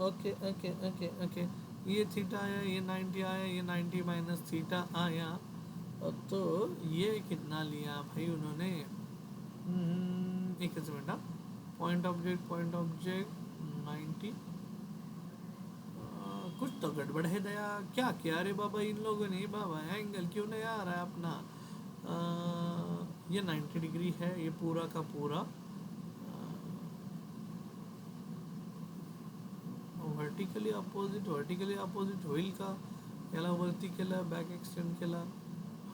okay okay okay okay, ये थीटा आया, ये 90 आया, ये 90 माइनस थीटा आया, तो ये कितना लिया भाई उन्होंने, एक मिनट, पॉइंट ऑब्जेक्ट 90, कुछ तो गड़बड़ है दया, क्या किया रे बाबा इन लोगों ने बाबा, एंगल क्यों नहीं आ रहा है अपना, ये 90 डिग्री है, ये पूरा का पूरा व्हर्टिकली अपोजिट होईल का, याला वरती केलं, बॅक एक्सटेंड केला,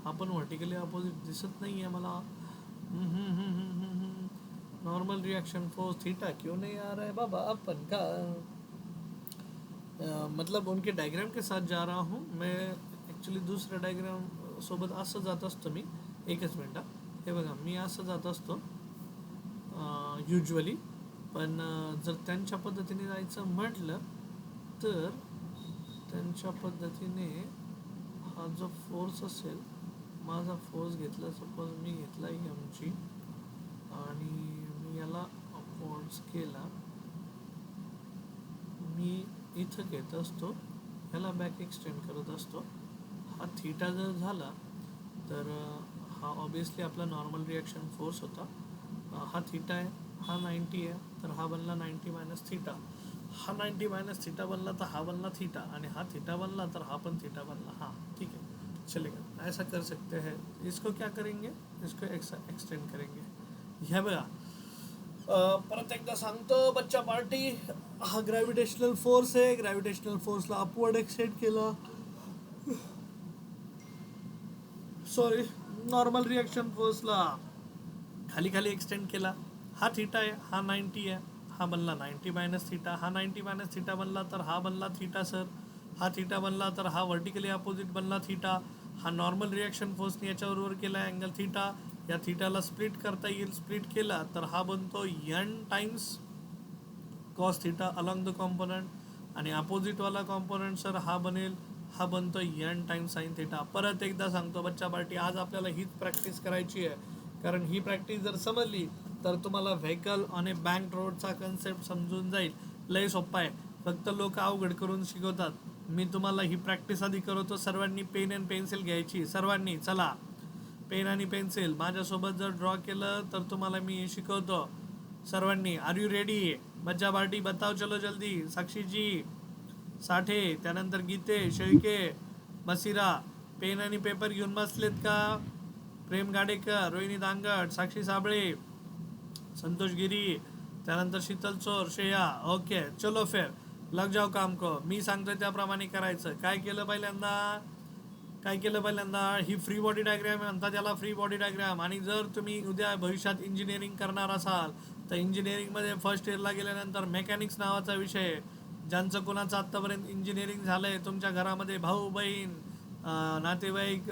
हा पण व्हर्टिकली अपोजिट दिसत नाही आहे मला. नॉर्मल रिएक्शन फोर्स थीटा क्यों नहीं आ रहा है बाबा अपन का, मतलब उनके डायग्राम के साथ जा रहा हूँ मैं, ॲक्च्युली दुसऱ्या डायग्राम सोबत असं जात असतो मी. एकच मिनटं, हे बघा मी असं जात असतो युजली, पण जर त्यांच्या पद्धतीने जायचं म्हटलं तर त्यांच्या पद्धतीने हा जो फोर्स असेल, माझा फोर्स घेतला, सपोज मी घेतला एमची आणि मी याला फोर्स केला, मी इथं घेत असतो, ह्याला बॅक एक्सटेंड करत असतो, हा थीटा जर झाला तर हा ऑब्वियसली आपला नॉर्मल रिॲक्शन फोर्स होता, हा थीटा आहे, हा 90 आहे, तर हा बनला 90 मायनस थीटा, हा 90 मायनस थीटा बनला तर हा बनला थीटा, आणि हा थीटा बनला तर हा पण थीटा बनला. हाँ ठीक है, चलेगा, ऐसा कर सकते हैं. इसको क्या करेंगे, इसको एक्सटेंड करेंगे. ह्या बघा, परत एकदा सांगतो बच्चा पार्टी, हा ग्रॅव्हिटेशनल फोर्स आहे, ग्रॅव्हिटेशनल फोर्सला अपवर्ड एक्सटेंड केला, सॉरी नॉर्मल रिॲक्शन फोर्सला खाली खाली एक्सटेंड केला, हा थीटा आहे, हा 90 आहे, हा बनला 90 मायनस थीटा, हा 90 मायनस थीटा बनला तर हा बनला थीटा सर, हा थीटा बनला तर हा व्हर्टिकली अपोजिट बनला थीटा, हा नॉर्मल रिॲक्शन फोर्सने याच्याबरोबर केला अँगल थीटा, या थीटाला स्प्लिट करता येईल, स्प्लिट केला तर हा बनतो n times cos theta along the component, आणि अपोजिटवाला कॉम्पोनंट सर हा बनेल, हा बनतो n टाइम्स साइन थीटा. परत एकदा सांगतो बच्चा पार्टी, आज आपल्याला हीच प्रॅक्टिस करायची आहे, कारण ही प्रॅक्टिस जर समजली तर तुम्हाला व्हेकल आणि बँक रोडचा कन्सेप्ट समजून जाईल. लय सोप्पा आहे, फक्त लोक अवघड करून शिकवतात. मी तुम्हाला ही प्रॅक्टिस आधी करवतो, सर्वांनी पेन अँड पेन्सिल घ्यायची, सर्वांनी चला पेन आणि पेन्सिल माझ्यासोबत जर ड्रॉ केलं तर तुम्हाला मी हे शिकवतो. सर्वांनी आर यू रेडी, बच्चा पार्टी बताओ चलो जल्दी, साक्षीजी साठे, त्यानंतर गीते शेळके, मसिरा, पेन आणि पेपर घेऊन बसलेत का, प्रेम गाडेकर, रोहिणी दांगड, साक्षी साबळे, संतोष गिरी, त्यानंतर शीतल चोर, श्रेया. ओके चलो फिर लग जाओ काम को, मी सांगतोय त्याप्रमाणे करायचं. काय केलं पहिल्यांदा, ही फ्री बॉडी डायग्राम म्हणतात त्याला, फ्री बॉडी डायग्राम. आणि जर तुम्ही उद्या भविष्यात इंजिनिअरिंग करणार असाल तर इंजिनिअरिंगमध्ये फर्स्ट इयरला गेल्यानंतर मेकॅनिक्स नावाचा विषय, ज्यांचं कोणाचं आत्तापर्यंत इंजिनिअरिंग झालं आहे, तुमच्या घरामध्ये भाऊ बहीण नातेवाईक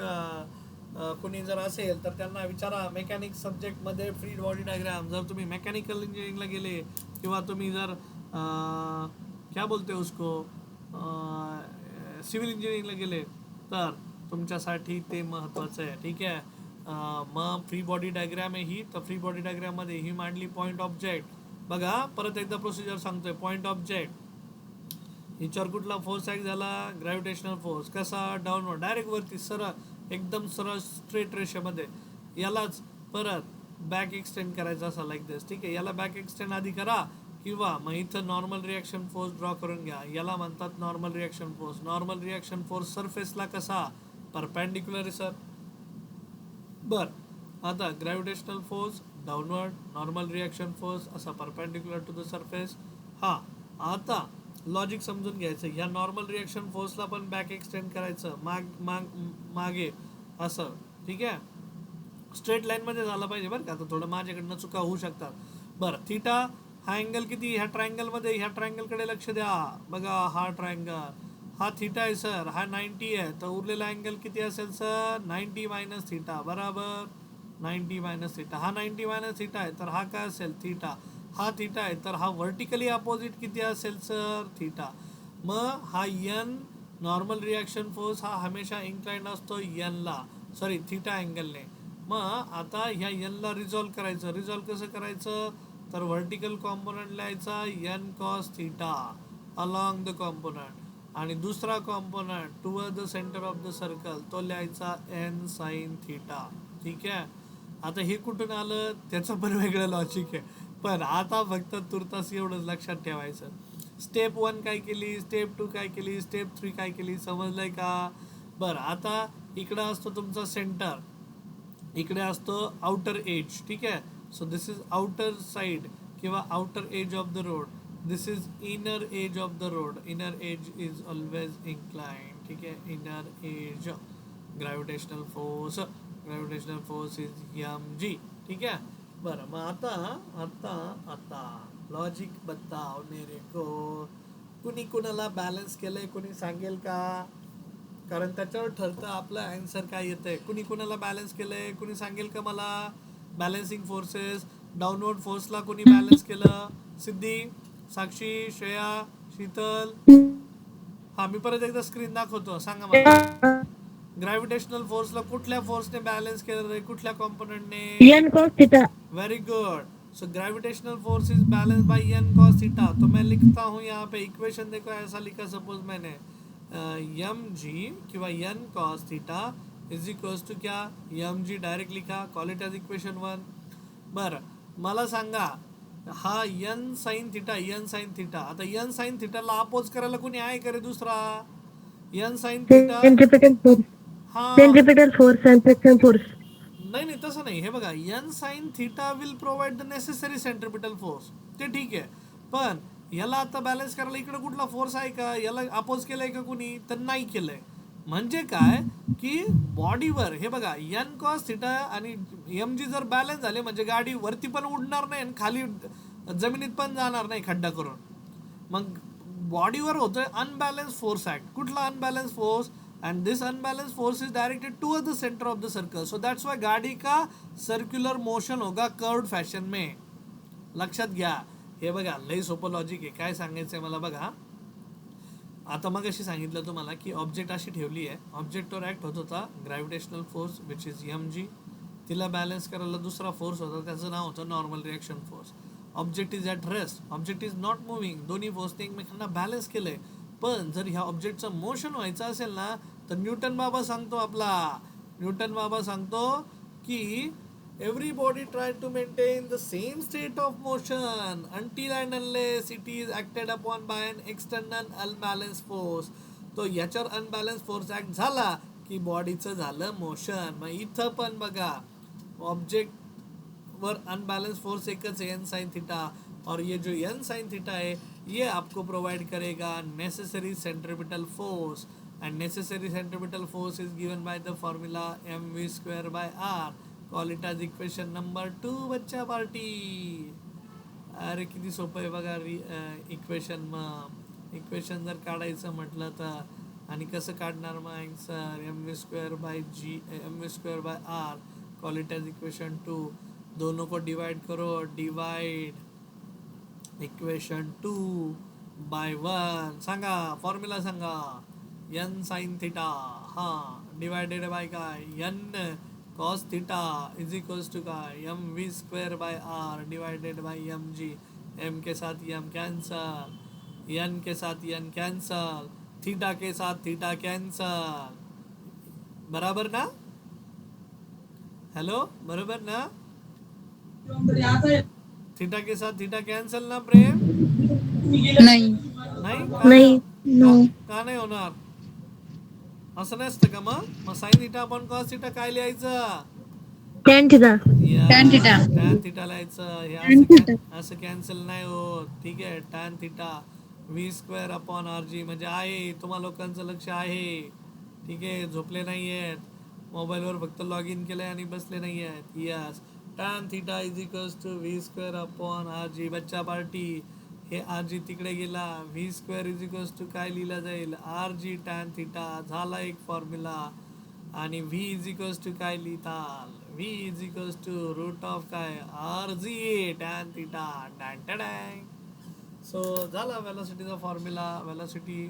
कोणी जर असेल तर त्यांना विचारा, मेकॅनिक्स सब्जेक्टमध्ये फ्री बॉडी डायग्राम. जर तुम्ही मेकॅनिकल इंजिनिअरिंगला गेले किंवा तुम्ही जर क्या बोलते उसको सिव्हिल इंजिनिअरिंगला गेले तर तुमच्यासाठी ते महत्त्वाचं आहे. ठीक आहे, मग फ्री बॉडी डायग्राम आहे ही, तर फ्री बॉडी डायग्राममध्ये ही मांडली पॉईंट ऑब्जेक्ट. बघा परत एकदा प्रोसिजर सांगतोय, पॉईंट ऑब्जेक्ट, हिच्यावर कुठला फोर्स ॲक्ट झाला, ग्रॅव्हिटेशनल फोर्स, कसा डाऊनवर्ड, डायरेक्ट वरती सरळ, एकदम सरळ स्ट्रेट रेषेमध्ये. यालाच परत बॅक एक्सटेंड करायचा असा लाईक दिस. ठीक आहे, याला बॅक एक्सटेंड आधी करा, किंवा मग इथं नॉर्मल रिॲक्शन फोर्स ड्रॉ करून घ्या, याला म्हणतात normal reaction force. Normal reaction force सरफेसला कसा, परपेंडिक्युलर आहे सर. बरं, आता gravitational force downward, normal reaction force असा परपेंडिक्युलर टू द सरफेस. हा आता लॉजिक समजून घ्यायचं, ह्या नॉर्मल रिॲक्शन फोर्सला पण बॅक एक्सटेंड करायचं, मागे असं. ठीक आहे, स्ट्रेट लाईनमध्ये झालं पाहिजे बरं का, आता थोडं माझ्याकडनं चुका होऊ शकतात. बरं, थीटा हा अँगल किती, ह्या ट्रायंगलमध्ये, ह्या ट्रायंगलकडे लक्ष द्या. बघा हा ट्रायंगल, हा थीटा आहे सर, हा 90 आहे, तर उरलेला अँगल किती असेल सर, 90 मायनस थीटा, बराबर 90 मायनस थीटा. हा 90 मायनस थीटा आहे तर हा काय असेल, थीटा. हा थीटा आहे तर हा व्हर्टिकली अपोजिट किती असेल सर, थीटा. मग हा n नॉर्मल रिॲक्शन फोर्स हा हमेशा इन्क्लाइंड असतो यनला, सॉरी थिटा अँगलने. मग आता ह्या यनला रिझॉल्व करायचं. रिझॉल्व कसं करायचं, तर व्हर्टिकल कॉम्पोनंट लिहायचा N cos theta along the component, आणि दुसरा component toward the centre of the circle तो लिहायचा एन साइन थिटा. ठीक आहे. आता हे कुठून आलं त्याचं पण वेगळं लॉजिक आहे, पण आता फक्त तुर्तास एवढंच लक्षात ठेवायचं. स्टेप 1 काय केली, स्टेप 2 काय केली, स्टेप 3 काय केली, समजलंय का? बरं, आता इकडं असतो तुमचा सेंटर, इकडे असतो आउटर एज. ठीक आहे. So this is outer side किंवा outer edge of the road. This is inner edge of the road. Inner edge is always inclined. ठीक आहे. Inner edge gravitational force, gravitational force is M G. ठीक आहे. बरं, मग आता आता आता लॉजिक बताव मेरे को. कुणी कुणाला बॅलन्स केलंय कुणी सांगेल का? कारण त्याच्यावर ठरतं आपलं आन्सर काय येतंय. कुणी कुणाला बॅलन्स केलंय कुणी सांगेल का मला? बॅलन्सिंग फोर्सेस, डाऊनवर्ड फोर्सला कुणी बॅलन्स केलं? सिद्धी, साक्षी, श्रेया, शीतल. हा, मी परत एकदा स्क्रीन दाखवतो, सांगा मला. ग्रॅव्हिटेशनल फोर्सला कुठल्या फोर्सने बॅलन्स केलं रे, कुठल्या कॉम्पोनंटने? n cos theta. Very good. So gravitational force is balance by N cos theta. तो मैं लिखता हूँ यहाँ पे इक्वेशन, देखो ऐसा लिखा सपोज मैंने एम जी किंवा N cos theta is equals to क्या, एम जी डायरेक्ट लिखा, कॉल इट एज इक्वेशन 1. बरं, मला सांगा हा N sine theta, N sine theta, आता एन साइन थीटाला अपोज करायला कोणी आहे का रे दुसरा? N sine theta, Centripetal force. हा, Centripetal force and friction force. नाही नाही तसं नाही. हे बघा, N sine theta will provide the necessary centripetal force, ते ठीक आहे. पण याला आता बॅलन्स करायला इकडे कुठला फोर्स आहे का? याला अपोज केलंय का कुणी? तर नाही केलंय. म्हणजे काय की बॉडीवर हे बघा एन कॉस थिटा आणि एम जी जर बॅलन्स झाले म्हणजे गाडी वरती पण उडणार नाही आणि खाली जमिनीत पण जाणार नाही खड्डा करून. मग बॉडीवर होतोय अनबॅलन्स फोर्स ऍक्ट. कुठला unbalance force? and this unbalanced force is directed towards the center of the circle, so that's why गाड़ी का सर्क्युलर मोशन होगा कर्व्ड फॅशन में. लक्षात घ्या. हे बघा लई सोपं लॉजिक आहे. काय सांगायचंय मला बघा, आता मग अशी सांगितलं तुम्हाला की ऑब्जेक्ट अशी ठेवली आहे, ऑब्जेक्टवर ऍक्ट होत होता gravitational force which is M G. तिला बॅलन्स करायला दुसरा फोर्स होता, त्याचं नाव होतं normal reaction force. Object is at rest, object is not moving. दोन्ही फोर्सने एकमेकांना बॅलन्स केलंय. पण जर ह्या ऑब्जेक्टचं मोशन व्हायचं असेल ना, तर न्यूटन बाबा सांगतो आपला, न्यूटन बाबा सांगतो की every body try to maintain the same state of motion until and unless it is acted upon by an external unbalanced force. तो याच्यावर अनबॅलन्स फोर्स ऍक्ट झाला की बॉडीचं झालं मोशन. मग इथं पण बघा ऑब्जेक्ट वर अनबैलेंस फोर्स एकच है एन साइन थीटा, और ये जो एन साइन थीटा है ये आपको प्रोवाइड करेगा necessary centripetal force, and necessary centripetal force is given by the formula M V square by R. Call it as equation number 2 बच्चा पार्टी. अरे किती सोपं आहे बघा इक्वेशन. मग इक्वेशन जर काढायचं म्हटलं तर आणि कसं काढणार मग answer, M V square by G, M V square by R, call it as equation 2. दोनों को डिवाइड करो, डिवाइड इक्वेशन 2 बाय 1. सांगा फॉर्म्युला सांगा. एन साइन थीटा, हां, डिवाइडेड बाय काय, N cos theta is equals to काय, M V square by R divided by M G. M के साथ एम कैंसल, एन के साथ एन कैंसल, थीटा के साथ theta cancel. बराबर ना? हेलो, बरोबर ना? थीटा के साथ थीटा कैंसल ना प्रेम? नाही. नाही नाही. का, No. का नाही होणार? असं नसतं का? मग sine theta upon cos theta काय लिहायचं? Tan theta. Tan theta. Tan theta लिहायचं. हे Tan theta. असं कॅन्सल नाही होत. ठीक आहे. Tan theta V square upon R G, म्हणजे आहे, तुम्हा लोकांचं लक्ष आहे. ठीक आहे, झोपले नाही आहेत, मोबाईलवर फक्त लॉग इन केलंय आणि बसले नाही आहेत. Yes, tan theta is equals to V square upon R G. बच्चा पार्टी, हे आर जी तिकडे गेला, V square is equals to काय लिहिला जाईल, आर जी टॅन थीटा. झाला एक फॉर्म्युला. आणि व्ही इज इक्वल्स टू काय लिहिताल, V is equals to root of काय, आर जी टॅन थीटा. डॅन टॅडॅंग. सो झाला वेलोसिटीचा formula. Velocity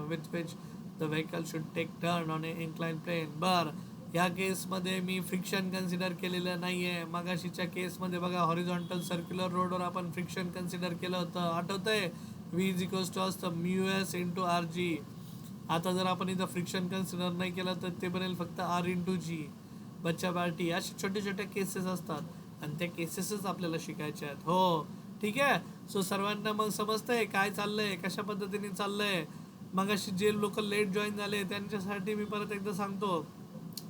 with which the the vehicle should take turn on a incline plane. बर, ह्या केसमध्ये मी फ्रिक्शन कन्सिडर केलेलं नाही आहे. मगाशीच्या केसमध्ये बघा हॉरिझॉन्टल सर्क्युलर रोडवर आपण फ्रिक्शन कन्सिडर केलं होतं, आठवतंय? व्ही इज इक्वल्स टू असतं mu S into R G. आता जर आपण इथं फ्रिक्शन कन्सिडर नाही केलं तर ते बनेल फक्त आर इंटू जी. बच्चा पार्टी, अशा छोट्या छोट्या केसेस असतात आणि त्या केसेसच आपल्याला शिकायच्या आहेत. हो, ठीक आहे. सो सर्वांना मग समजतंय काय चाललंय, कशा पद्धतीने चाललंय. मगाशी जे लोक लेट जॉईन झाले त्यांच्यासाठी मी परत एकदा सांगतो.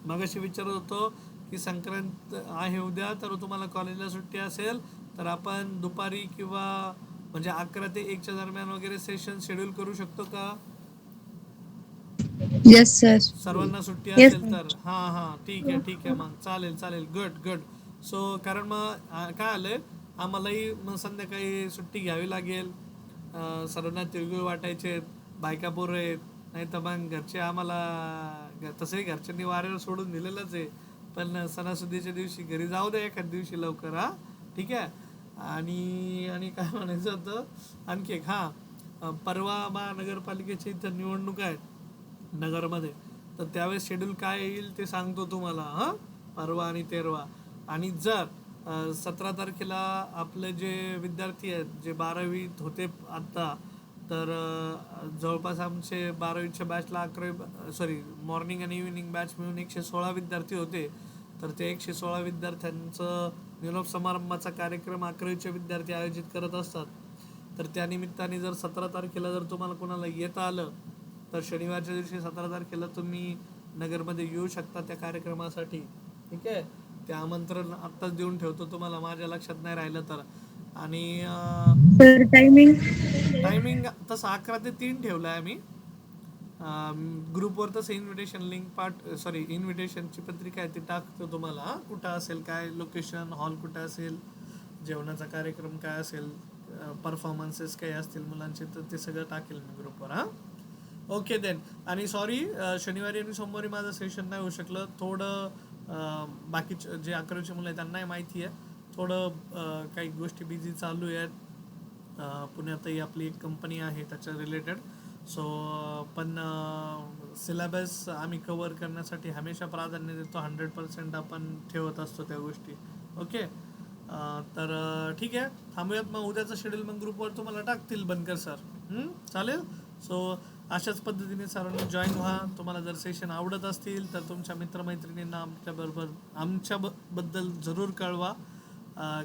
मगाशी विचारत होतो की संक्रांत आहे उद्या, तर तुम्हाला कॉलेजला सुट्टी असेल तर आपण दुपारी किंवा म्हणजे 11 ते 1च्या दरम्यान वगैरे सेशन शेड्यूल करू शकतो का? Yes sir. सर्वांना सुट्टी Yes, असेल तर हां ठीक आहे मग चालेल गुड. सो कारण मग काय आलंय, आम्हालाही मग संध्याकाळी सुट्टी घ्यावी लागेल. सर्वांना तिळगुळ वाटायचे, बायका पोरं आहेत, नाही तर मग घरचे आम्हाला तसंही घरच्यांनी वाऱ्यावर सोडून दिलेलंच आहे, पण सणासुदीच्या दिवशी घरी जाऊ द्या एखाद दिवशी लवकर. हा ठीक आहे. आणि काय म्हणायचं होतं आणखी एक, परवा महानगरपालिकेची इथं निवडणूक आहेत नगरमध्ये, तर त्यावेळेस शेड्यूल काय येईल ते सांगतो तुम्हाला. परवा आणि 13. आणि जर 17 तारखेला आपले जे विद्यार्थी आहेत जे 12वीत होते आत्ता, तर जवळपास आमचे 12वीच्या बॅचला 11वी मॉर्निंग आणि इव्हिनिंग बॅच मिळून 116 विद्यार्थी होते. तर ते 116 विद्यार्थ्यांचं निरोप समारंभाचा कार्यक्रम 11वीचे विद्यार्थी आयोजित करत असतात. तर त्यानिमित्ताने जर 17 तारखेला जर तुम्हाला कोणाला येता आलं तर शनिवारच्या दिवशी 17 तारखेला तुम्ही नगरमध्ये येऊ शकता त्या कार्यक्रमासाठी. ठीक आहे, ते आमंत्रण आत्ताच देऊन ठेवतो तुम्हाला, माझ्या लक्षात नाही राहिलं तर. आणि सर टायमिंग. टायमिंग तसं 11 ते 3 ठेवलं आहे आम्ही. ग्रुपवर तसं इन्व्हिटेशन इन्व्हिटेशनची पत्रिका आहे ती टाकतो तुम्हाला. कुठं असेल, काय लोकेशन, हॉल कुठं असेल, जेवणाचा कार्यक्रम काय असेल, परफॉर्मन्सेस काही असतील मुलांचे, तर ते सगळं टाकेल मी ग्रुपवर. Okay then. आणि सॉरी, शनिवारी आणि सोमवारी माझं सेशन नाही होऊ शकलं. थोडं बाकीचे जे 11वीचे मुलं आहेत त्यांनाही माहिती आहे, थोडं काही गोष्टी बिझी चालू आहेत. पुण्यातही आपली एक कंपनी आहे त्याच्या रिलेटेड. सो पण सिलेबस आम्ही कवर करण्यासाठी हमेशा प्राधान्य देतो. 100% आपण ठेवत असतो त्या गोष्टी. ओके, तर ठीक आहे, थांबूयात मग. उद्याचं शेड्यूल मग ग्रुपवर तुम्हाला टाकतील बनकर सर. चालेल. सो अशाच पद्धतीने सर्वांनी जॉईन व्हा. तुम्हाला जर सेशन आवडत असतील तर तुमच्या मित्रमैत्रिणींना आमच्याबद्दल जरूर कळवा.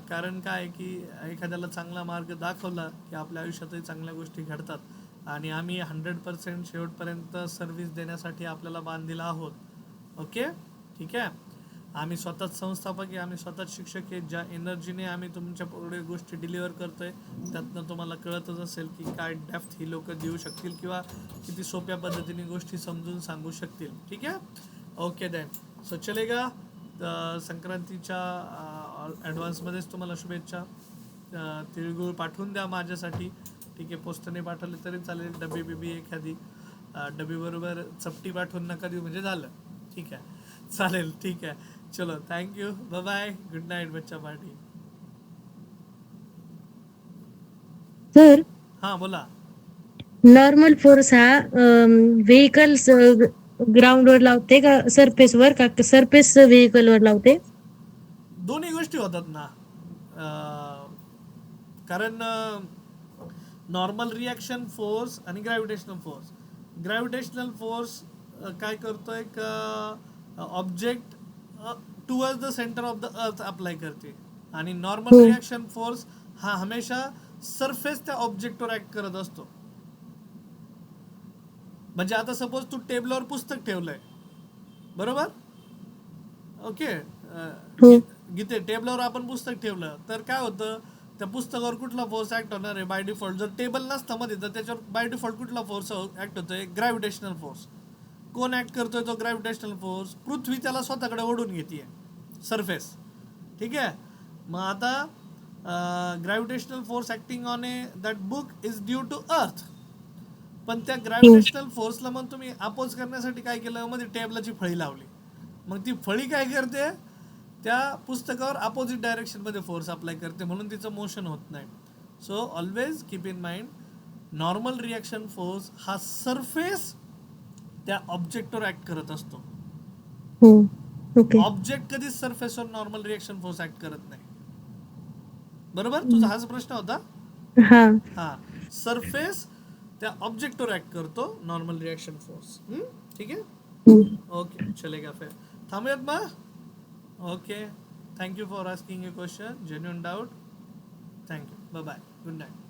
कारण काय आहे की एखाद्याला चांगला मार्ग दाखवला की आपल्या आयुष्यातही चांगल्या गोष्टी घडतात. आणि आम्ही 100% शेवटपर्यंत सर्व्हिस देण्यासाठी आपल्याला बांधलेला आहोत. ओके, ठीक आहे. आम्ही स्वतःच संस्थापक आहे, आम्ही स्वतःच शिक्षक आहे. ज्या एनर्जीने आम्ही तुमच्या पुढे गोष्टी डिलिव्हर करतोय त्यातनं तुम्हाला कळतच असेल की काय डेप्थ ही लोक देऊ शकतील किंवा किती सोप्या पद्धतीने गोष्टी समजून सांगू शकतील. ठीक आहे. Okay then. सो चलेगा. संक्रांतीच्या ॲडव्हान्समध्येच तुम्हाला शुभेच्छा. तिळगुळ पाठवून द्या माझ्यासाठी. ठीक आहे, पोस्टने पाठवले तरी चालेल. डबी बिबी एखादी डबीबरोबर चपटी पाठवून नका देऊ म्हणजे झालं. ठीक आहे, चालेल. ठीक आहे, चलो, thank you, bye bye, good night बच्चा पार्टी. सर बोला. नॉर्मल फोर्स हा व्हेकल्स ग्राउंडवर लावते का सरफेसवर, का सरफेस व्हेकलवर लावते? दोन्ही गोष्टी होतात ना. कारण नॉर्मल रिॲक्शन फोर्स आणि ग्रॅव्हिटेशनल फोर्स काय करतोय का object towards the centre of the अर्थ अप्लाय करते. आणि नॉर्मल रिॲक्शन फोर्स हा हमेशा सरफेस त्या ऑब्जेक्टवर ऍक्ट करत असतो. म्हणजे आता सपोज तू टेबलवर पुस्तक ठेवलंय, बरोबर? ओके, गीते टेबलवर आपण पुस्तक ठेवलं तर काय होतं, त्या पुस्तकावर कुठला फोर्स ऍक्ट होणार आहे बाय डिफॉल्ट? जर टेबल नसतं मध्ये तर त्याच्यावर बाय डिफॉल्ट कुठला फोर्स ऍक्ट होतोय? Gravitational force. कोण ऍक्ट करतोय तो ग्रॅव्हिटेशनल फोर्स? पृथ्वी त्याला स्वतःकडे ओढून घेते सरफेस. ठीक आहे. मग आता gravitational force acting on that book is due to earth. पण त्या ग्रॅव्हिटेशनल फोर्सला मग तुम्ही अपोज करण्यासाठी काय केलं, मध्ये टेबलाची फळी लावली. मग ती फळी काय करते, त्या पुस्तकावर अपोजिट डायरेक्शनमध्ये फोर्स अप्लाय करते, म्हणून तिचं मोशन होत नाही. So always keep in mind, normal reaction force हा सरफेस त्या ऑब्जेक्टवर ऍक्ट करत असतो. हो. ओके. ऑब्जेक्ट कधीच सरफेसवर नॉर्मल रिएक्शन फोर्स ऍक्ट करत नाही. बरोबर, तुझा हाच प्रश्न होता. हा. हा, सरफेस त्या ऑब्जेक्टवर ऍक्ट करतो, नॉर्मल रिएक्शन फोर्स. ठीक आहे. ओके, चलेगा फिर. थांबूयात मग. Okay, thank you for asking you question, genuine doubt. Thank you, bye bye, good night.